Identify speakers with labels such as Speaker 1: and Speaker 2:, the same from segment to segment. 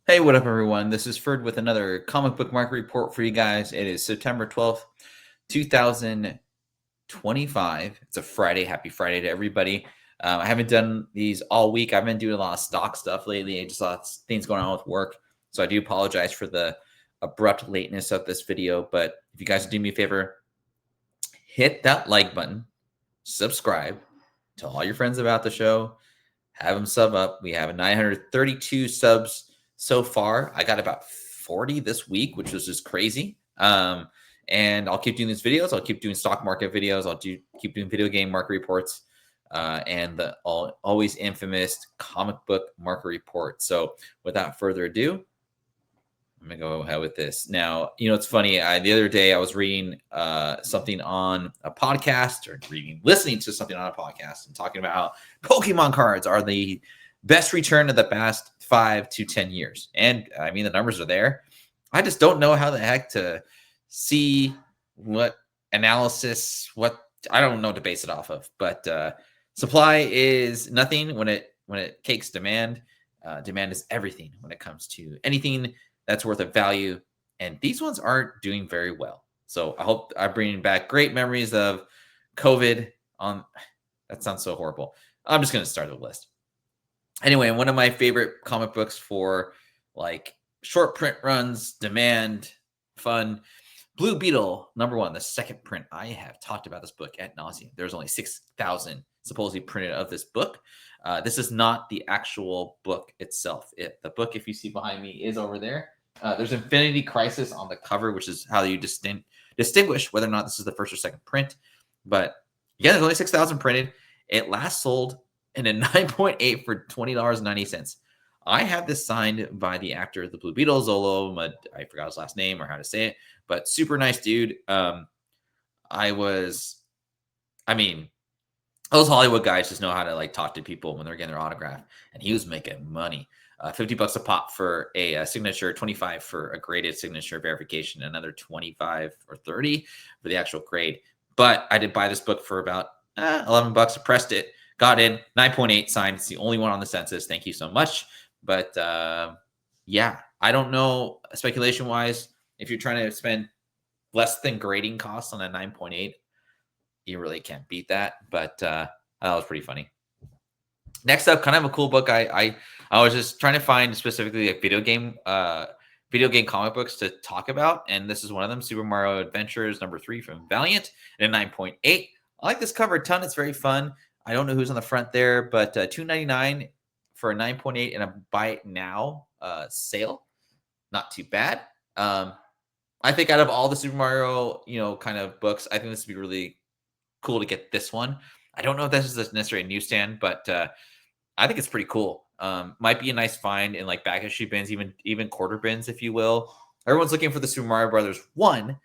Speaker 1: Hey, what up, everyone? This is Ferd with another comic book market report for you guys. It is September 12th, 2025. It's a Friday. Happy Friday to everybody. I haven't done these all week. I've been doing a lot of stock stuff lately. I just saw things going on with work. So I do apologize for the abrupt lateness of this video. But if you guys do me a favor, hit that like button, subscribe, tell all your friends about the show, have them sub up. We have 932 subs so far. I got about 40 this week, which was just crazy. And I'll keep doing these videos. I'll keep doing stock market videos. Keep doing video game market reports, and the always infamous comic book market report. So without further ado, I'm gonna go ahead with this. Now, it's funny. The other day I was reading something on a podcast, or listening to something on a podcast, and talking about how Pokemon cards are the best return of the past 5 to 10 years. And I mean, the numbers are there. I just don't know how the heck to see what analysis, I don't know to base it off of. But supply is nothing when it takes demand. Demand is everything when it comes to anything that's worth of value. And these ones aren't doing very well. So I hope I'm bringing back great memories of COVID. That sounds so horrible. I'm just going to start the list. Anyway, one of my favorite comic books for like short print runs, demand, fun, Blue Beetle, #1, the second print. I have talked about this book at nauseam. There's only 6,000 supposedly printed of this book. This is not the actual book itself. The book, if you see behind me, is over there. There's Infinity Crisis on the cover, which is how you distinguish whether or not this is the first or second print. But again, there's only 6,000 printed. It last sold in a 9.8 for $20.90. I have this signed by the actor of the Blue Beetle, Xolo. I forgot his last name or how to say it, but super nice dude. Those Hollywood guys just know how to like talk to people when they're getting their autograph, and he was making money. $50 a pop for a signature, 25 for a graded signature verification, another 25 or 30 for the actual grade. But I did buy this book for about $11. I pressed it, got in, 9.8 signed. It's the only one on the census. Thank you so much. But yeah, I don't know, speculation wise, if you're trying to spend less than grading costs on a 9.8, you really can't beat that. But that was pretty funny. Next up, kind of a cool book. I was just trying to find specifically like video game comic books to talk about, and this is one of them. Super Mario Adventures #3 from Valiant, and a 9.8. I like this cover a ton. It's very fun. I don't know who's on the front there, but $2.99 for a 9.8 and a buy it now sale. Not too bad. I think out of all the Super Mario, kind of books, I think this would be really cool to get this one. I don't know if this is necessarily a newsstand, but I think it's pretty cool. Might be a nice find in like back issue bins, even quarter bins, if you will. Everyone's looking for the Super Mario Brothers 1,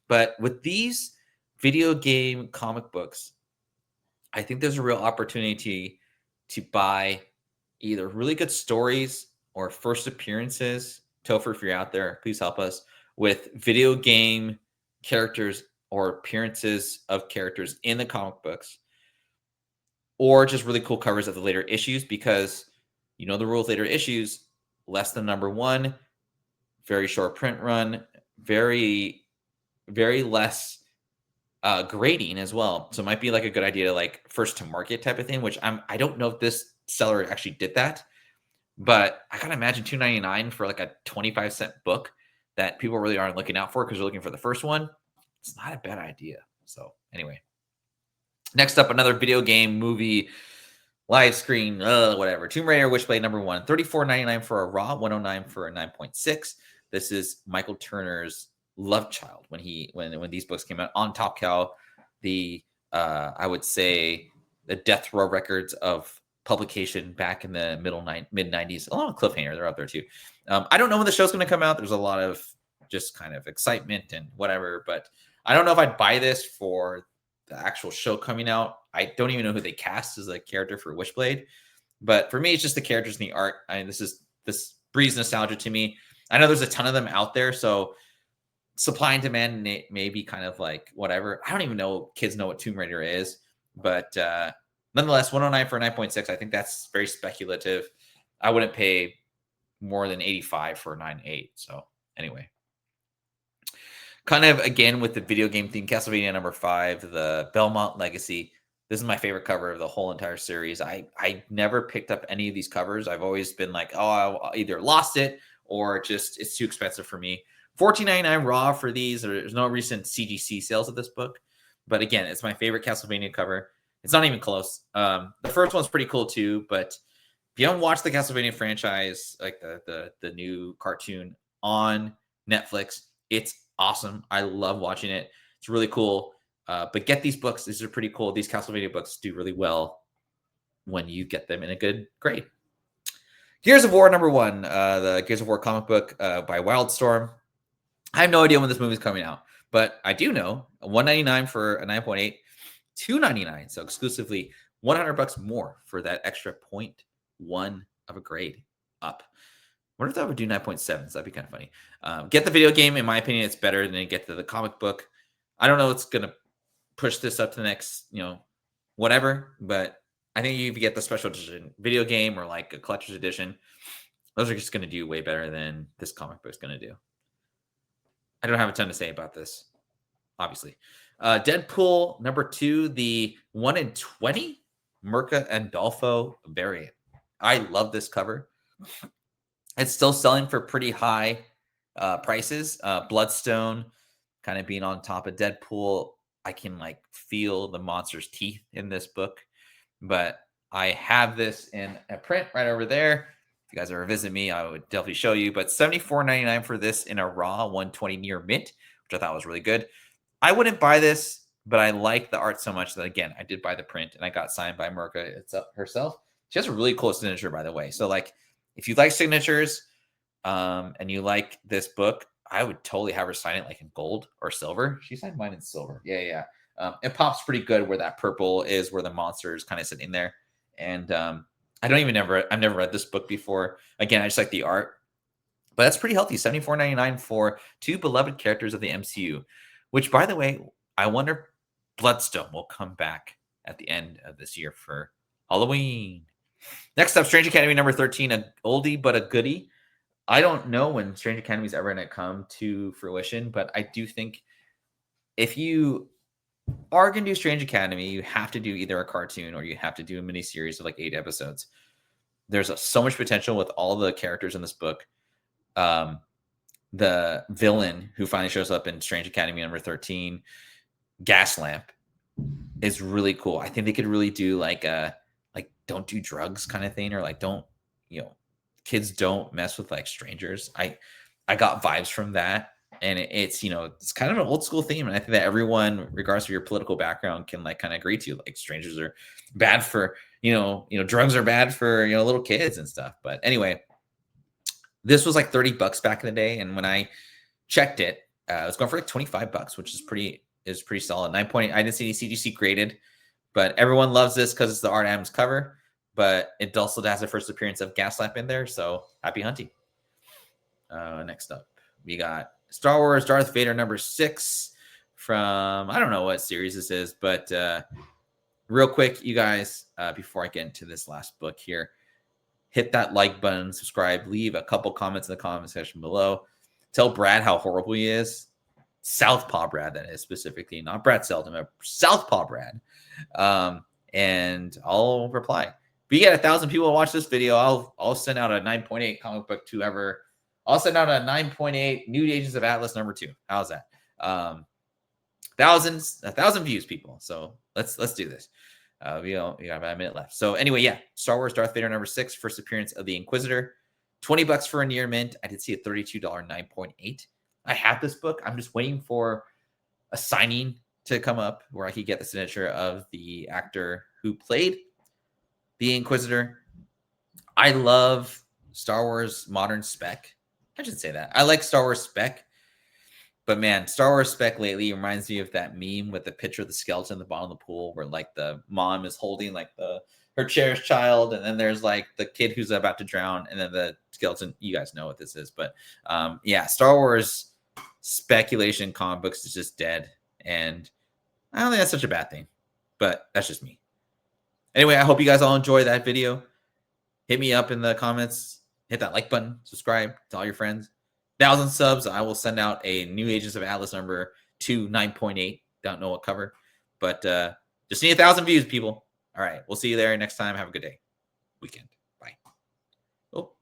Speaker 1: but with these video game comic books, I think there's a real opportunity to buy either really good stories or first appearances. Topher, if you're out there, please help us with video game characters or appearances of characters in the comic books, or just really cool covers of the later issues, because the rule of later issues, less than #1, very short print run, very, very less grading as well. So it might be like a good idea to like first to market type of thing, which I don't know if this seller actually did that, but I gotta imagine $2.99 for like a 25-cent book that people really aren't looking out for because they're looking for the first one. It's not a bad idea. So anyway, next up, another video game, movie, live screen, whatever. Tomb Raider Witchblade #1, $34.99 for a raw, $109 for a 9.6. This is Michael Turner's love child when these books came out on Top Cow. I would say the death row records of publication back in the mid 90s. Along with Cliffhanger, they're out there too. I don't know when the show's going to come out. There's a lot of just kind of excitement and whatever, but I don't know if I'd buy this for the actual show coming out. I don't even know who they cast as a character for Witchblade, but for me, it's just the characters and the art. This breeds nostalgia to me. I know there's a ton of them out there, so supply and demand may be kind of like whatever. I don't even know kids know what Tomb Raider is, but nonetheless, $109 for a 9.6. I think that's very speculative. I wouldn't pay more than 85 for 9.8. So anyway, kind of again with the video game theme, Castlevania number 5, the Belmont Legacy. This is my favorite cover of the whole entire series. I never picked up any of these covers. I've always been like, oh, I either lost it or just it's too expensive for me. $14.99 raw for these. There's no recent CGC sales of this book, but again, it's my favorite Castlevania cover. It's not even close. The first one's pretty cool too, but if you haven't watched the Castlevania franchise, like the new cartoon on Netflix, it's awesome. I love watching it. It's really cool. But get these books. These are pretty cool. These Castlevania books do really well when you get them in a good grade. Gears of War number 1, the Gears of War comic book by Wildstorm. I have no idea when this movie is coming out, but I do know $199 for a 9.8, $299, so exclusively $100 more for that extra 0.1 of a grade up. I wonder if that would do 9.7s. That'd be kind of funny. Get the video game. In my opinion, it's better than get to the comic book. I don't know what's going to push this up to the next, whatever, but I think if you get the special edition video game or like a collector's edition, those are just going to do way better than this comic book is going to do. I don't have a ton to say about this, obviously. Deadpool number 2, the 1 in 20 Mirka and Dolfo variant. I love this cover. It's still selling for pretty high prices. Bloodstone kind of being on top of Deadpool. I can like feel the monster's teeth in this book, but I have this in a print right over there. If you guys ever visit me, I would definitely show you, but $74.99 for this in a raw 120 near mint, which I thought was really good. I wouldn't buy this, but I like the art so much that, again, I did buy the print and I got signed by Mirka herself. She has a really cool signature, by the way. So like, if you like signatures and you like this book, I would totally have her sign it like in gold or silver. She signed mine in silver. Yeah. It pops pretty good where that purple is, where the monster is kind of sitting there. And I've never read this book before. Again, I just like the art, but that's pretty healthy. $74.99 for 2 beloved characters of the MCU, which, by the way, I wonder if Bloodstone will come back at the end of this year for Halloween. Next up, Strange Academy number 13, an oldie but a goodie. I don't know when Strange Academy is ever going to come to fruition, but I do think if you are going to do Strange Academy, you have to do either a cartoon or you have to do a miniseries of like 8 episodes. There's so much potential with all the characters in this book. The villain who finally shows up in Strange Academy number 13, Gaslamp, is really cool. I think they could really do like a don't do drugs kind of thing, or like don't, kids don't mess with like strangers. I got vibes from that. And it's, it's kind of an old school theme. And I think that everyone, regardless of your political background, can like kind of agree to, like, strangers are bad for, drugs are bad for, little kids and stuff. But anyway, this was like $30 back in the day. And when I checked it, it was going for like $25, which is pretty solid. 9.8. I didn't see any CGC graded, but everyone loves this because it's the Art Adams cover. But it also has the first appearance of Gaslamp in there. So happy hunting. Next up, we got Star Wars Darth Vader number 6 from, I don't know what series this is, but real quick, you guys, before I get into this last book here, hit that like button, subscribe, leave a couple comments in the comment section below. Tell Brad how horrible he is. Southpaw Brad, that is, specifically, not Brad Selden, but Southpaw Brad. And I'll reply. If you get 1,000 people to watch this video, I'll send out a 9.8 comic book to whoever. I'll send out a 9.8 New Agents of Atlas number 2. How's that? 1,000 views, people. So let's do this. We got about a minute left. So anyway, yeah, Star Wars Darth Vader number 6, first appearance of the Inquisitor. $20 for a near mint. I did see a $32 9.8. I have this book. I'm just waiting for a signing to come up where I could get the signature of the actor who played the Inquisitor. I love Star Wars modern spec. I should say that. I like Star Wars spec, but man, Star Wars spec lately reminds me of that meme with the picture of the skeleton at the bottom of the pool where like the mom is holding like her cherished child, and then there's like the kid who's about to drown, and then the skeleton. You guys know what this is, but yeah, Star Wars speculation comic books is just dead, and I don't think that's such a bad thing, but that's just me. Anyway, I hope you guys all enjoy that video. Hit me up in the comments. hit that like button, subscribe to all your friends. 1,000 subs, I will send out a new Agents of Atlas number 9.8. Don't know what cover, but just need 1,000 views, people. All right, we'll see you there next time. Have a good day, weekend. Bye. Oh.